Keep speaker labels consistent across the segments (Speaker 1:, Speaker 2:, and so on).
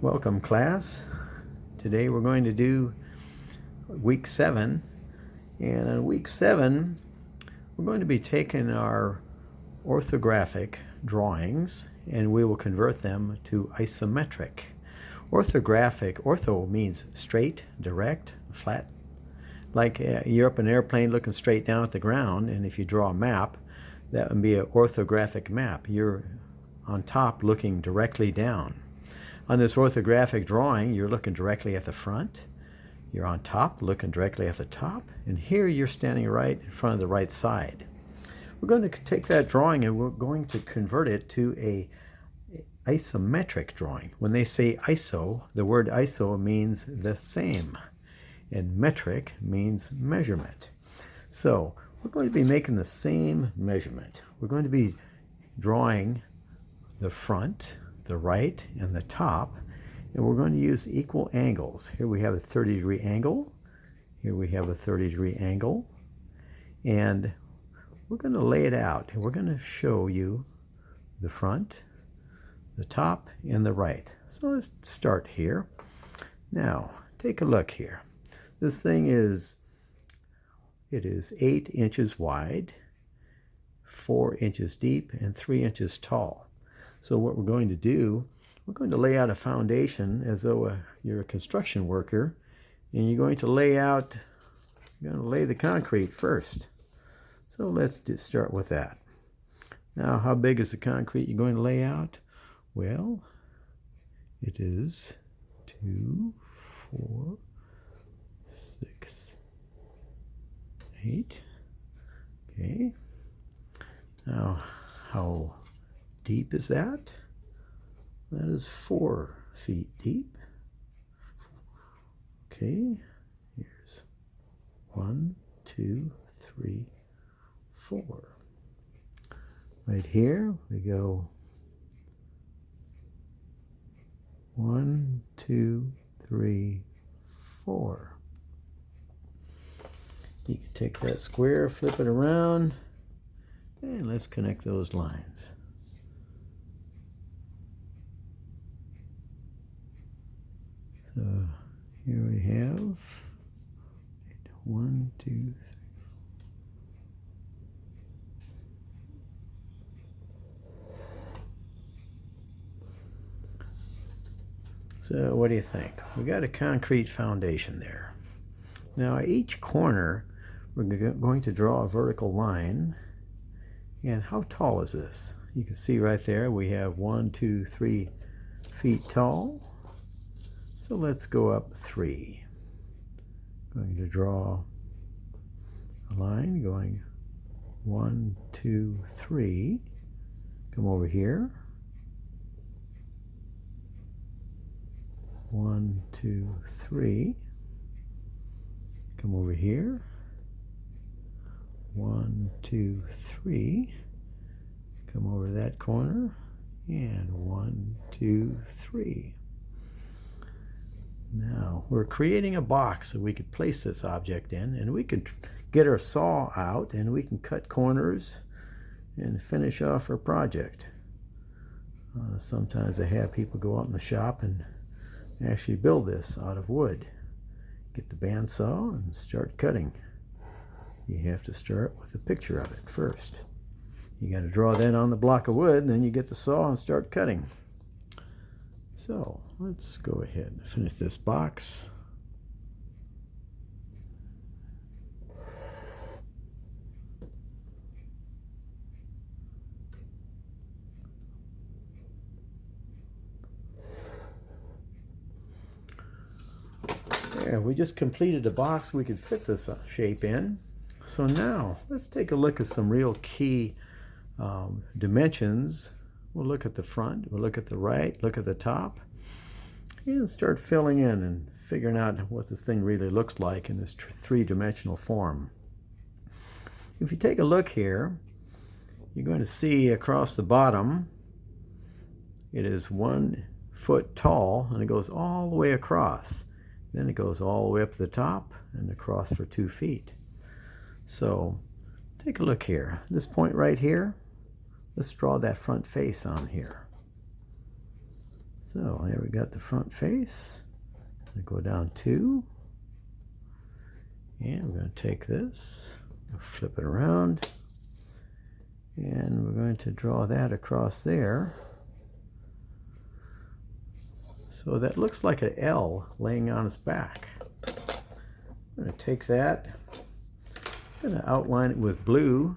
Speaker 1: Welcome, class. Today we're going to do week 7, and in week 7 we're going to be taking our orthographic drawings and we will convert them to isometric. Orthographic, ortho means straight, direct, flat. Like you're up in an airplane looking straight down at the ground, and if you draw a map, that would be an orthographic map. You're on top looking directly down. On this orthographic drawing, you're looking directly at the front. You're on top, looking directly at the top. And here you're standing right in front of the right side. We're going to take that drawing and we're going to convert it to a isometric drawing. When they say iso, the word iso means the same. And metric means measurement. So we're going to be making the same measurement. We're going to be drawing the front, the right, and the top, and we're going to use equal angles. Here we have a 30-degree angle, here we have a 30-degree angle, and we're going to lay it out, and we're going to show you the front, the top, and the right. So let's start here. Now, take a look here. This thing is 8 inches wide, 4 inches deep, and 3 inches tall. So what we're going to do, we're going to lay out a foundation as though you're a construction worker, and you're going to lay the concrete first. So let's just start with that. Now, how big is the concrete you're going to lay out? Well, it is 2, 4, 6, 8. Okay. Now, how deep is that? That is 4 feet deep. Okay, here's 1, 2, 3, 4. Right here we go 1, 2, 3, 4. You can take that square, flip it around, and let's connect those lines. So here we have 1, 2, 3. So what do you think? We got a concrete foundation there. Now at each corner we're going to draw a vertical line. And how tall is this? You can see right there we have 1, 2, 3 feet tall. So let's go up 3. I'm going to draw a line going 1, 2, 3. Come over here. 1, 2, 3. Come over here. 1, 2, 3. Come over that corner. And 1, 2, 3. Now, we're creating a box that we could place this object in, and we could get our saw out and we can cut corners and finish off our project. Sometimes I have people go out in the shop and actually build this out of wood. Get the bandsaw and start cutting. You have to start with a picture of it first. You got to draw that on the block of wood, and then you get the saw and start cutting. So let's go ahead and finish this box. There, we just completed a box we could fit this shape in. So now let's take a look at some real key dimensions. We'll look at the front, we'll look at the right, look at the top, and start filling in and figuring out what this thing really looks like in this three-dimensional form. If you take a look here, you're going to see across the bottom, it is 1 foot tall, and it goes all the way across. Then it goes all the way up to the top and across for 2 feet. So take a look here. This point right here, let's draw that front face on here. So there we got the front face. I go down 2. And we're going to take this, flip it around, and we're going to draw that across there. So that looks like an L laying on its back. I'm going to take that, I'm going to outline it with blue,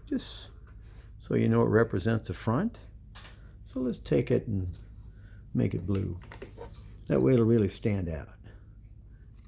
Speaker 1: just so you know it represents the front. So let's take it and make it blue. That way it'll really stand out.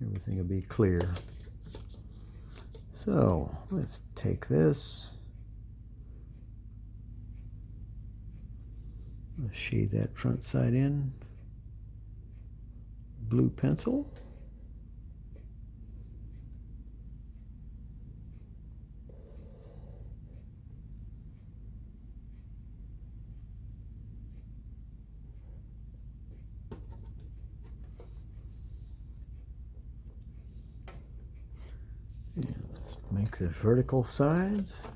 Speaker 1: Everything will be clear. So let's take this, shade that front side in, blue pencil. And let's make the vertical sides.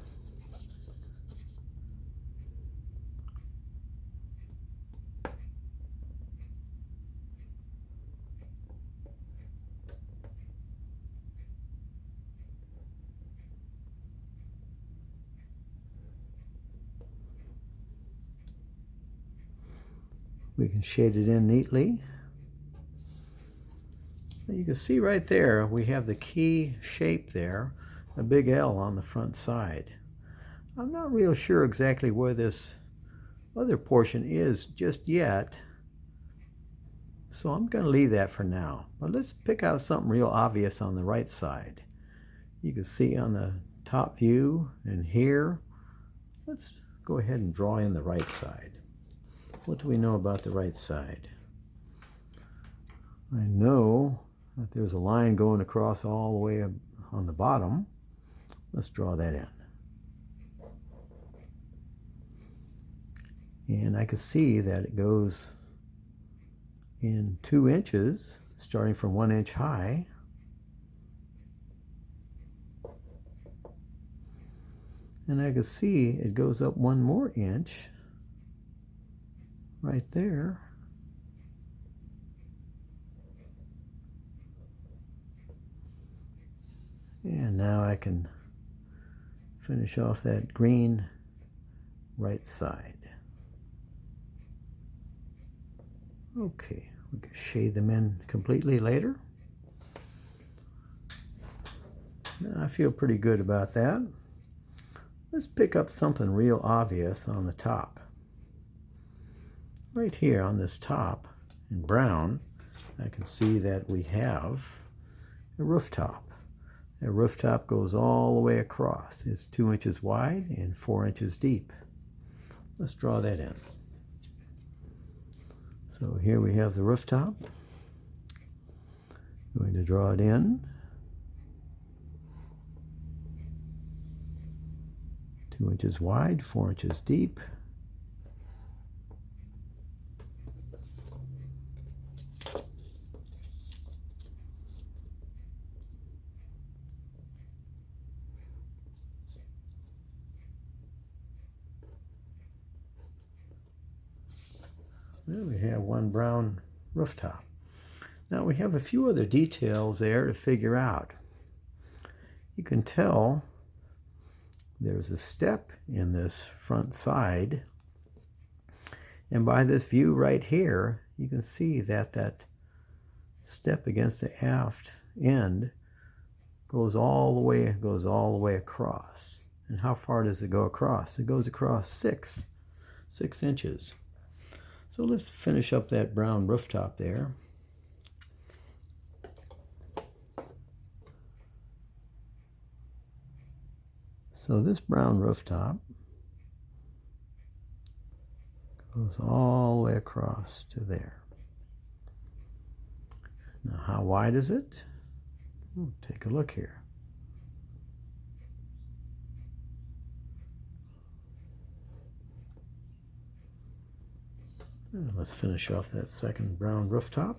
Speaker 1: We can shade it in neatly. You can see right there we have the key shape there, a big L on the front side. I'm not real sure exactly where this other portion is just yet, so I'm going to leave that for now. But let's pick out something real obvious on the right side. You can see on the top view and here. Let's go ahead and draw in the right side. What do we know about the right side? I know that there's a line going across all the way on the bottom. Let's draw that in. And I can see that it goes in 2 inches, starting from 1 inch high. And I can see it goes up 1 more inch right there. And now I can finish off that green right side. Okay, we can shade them in completely later. Now, I feel pretty good about that. Let's pick up something real obvious on the top. Right here on this top in brown, I can see that we have a rooftop. The rooftop goes all the way across. It's 2 inches wide and 4 inches deep. Let's draw that in. So here we have the rooftop. I'm going to draw it in. 2 inches wide, 4 inches deep. There we have one brown rooftop. Now we have a few other details there to figure out. You can tell there's a step in this front side, and by this view right here you can see that that step against the aft end goes all the way across. And how far does it go across? It goes across 6 inches. So let's finish up that brown rooftop there. So this brown rooftop goes all the way across to there. Now how wide is it? Take a look here. Let's finish off that second brown rooftop.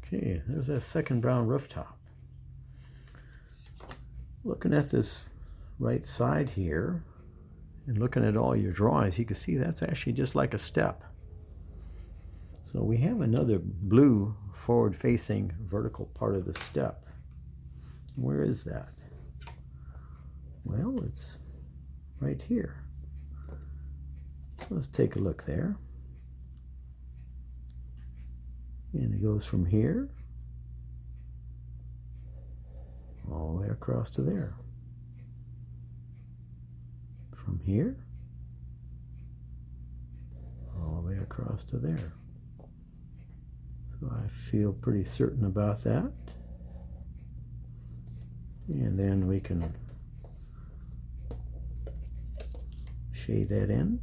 Speaker 1: Okay, there's that second brown rooftop. Looking at this right side here and looking at all your drawings, you can see that's actually just like a step. So we have another blue forward-facing vertical part of the step. Where is that? Well, it's right here. Let's take a look there. And it goes from here all the way across to there. From here all the way across to there. So I feel pretty certain about that. And then we can shade that in.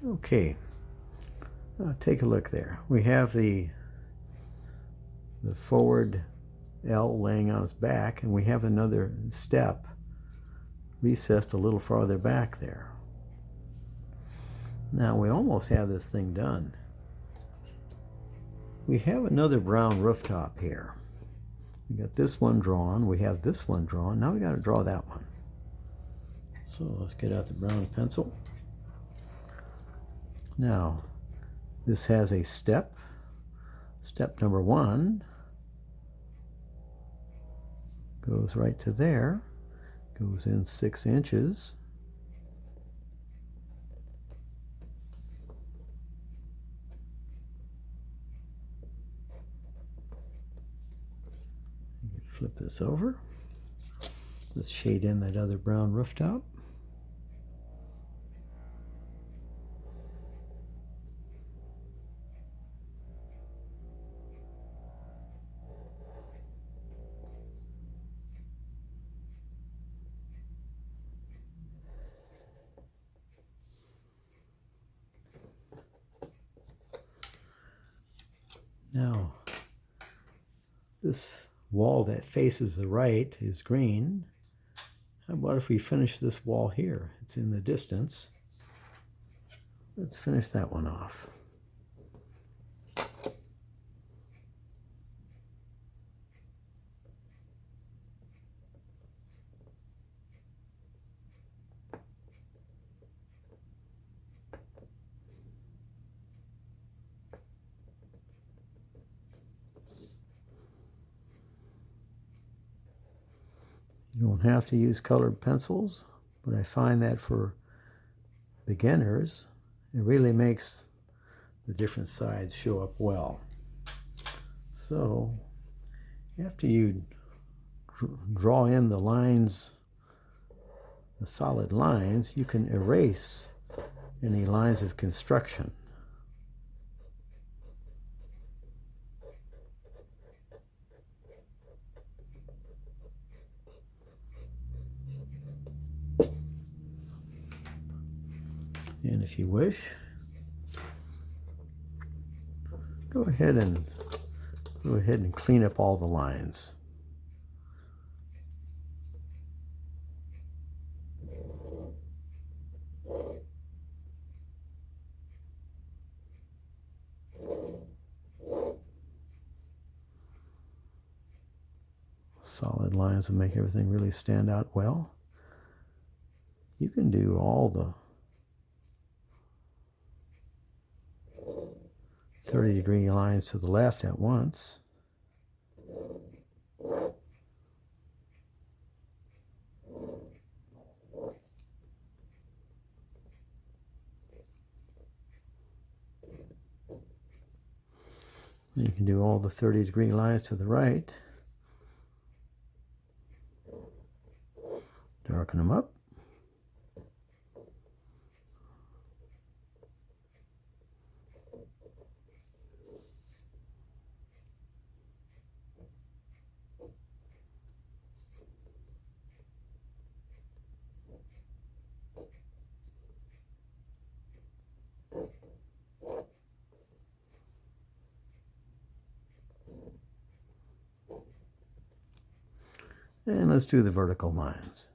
Speaker 1: Okay, take a look there. We have the forward L laying on its back, and we have another step recessed a little farther back there. Now we almost have this thing done. We have another brown rooftop here. We got this one drawn, we have this one drawn, now we got to draw that one. So let's get out the brown pencil. Now, this has a step. Step number 1 goes right to there, goes in 6 inches. Flip this over. Let's shade in that other brown rooftop. Now, this wall that faces the right is green. How about if we finish this wall here? It's in the distance. Let's finish that one off. You don't have to use colored pencils, but I find that for beginners, it really makes the different sides show up well. So after you draw in the lines, the solid lines, you can erase any lines of construction. And if you wish, go ahead and clean up all the lines. Solid lines will make everything really stand out well. You can do all the 30-degree lines to the left at once. You can do all the 30-degree lines to the right. Darken them up. And let's do the vertical lines.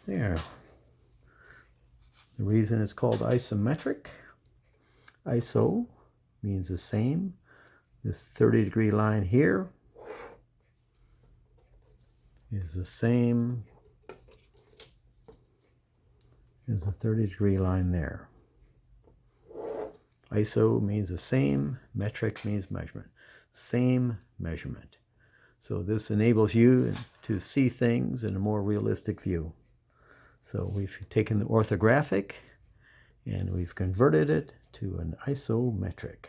Speaker 1: There. The reason it's called isometric, iso means the same. This 30-degree line here is the same as the 30-degree line there. Iso means the same, metric means measurement. Same measurement. So this enables you to see things in a more realistic view. So we've taken the orthographic and we've converted it to an isometric.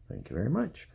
Speaker 1: Thank you very much.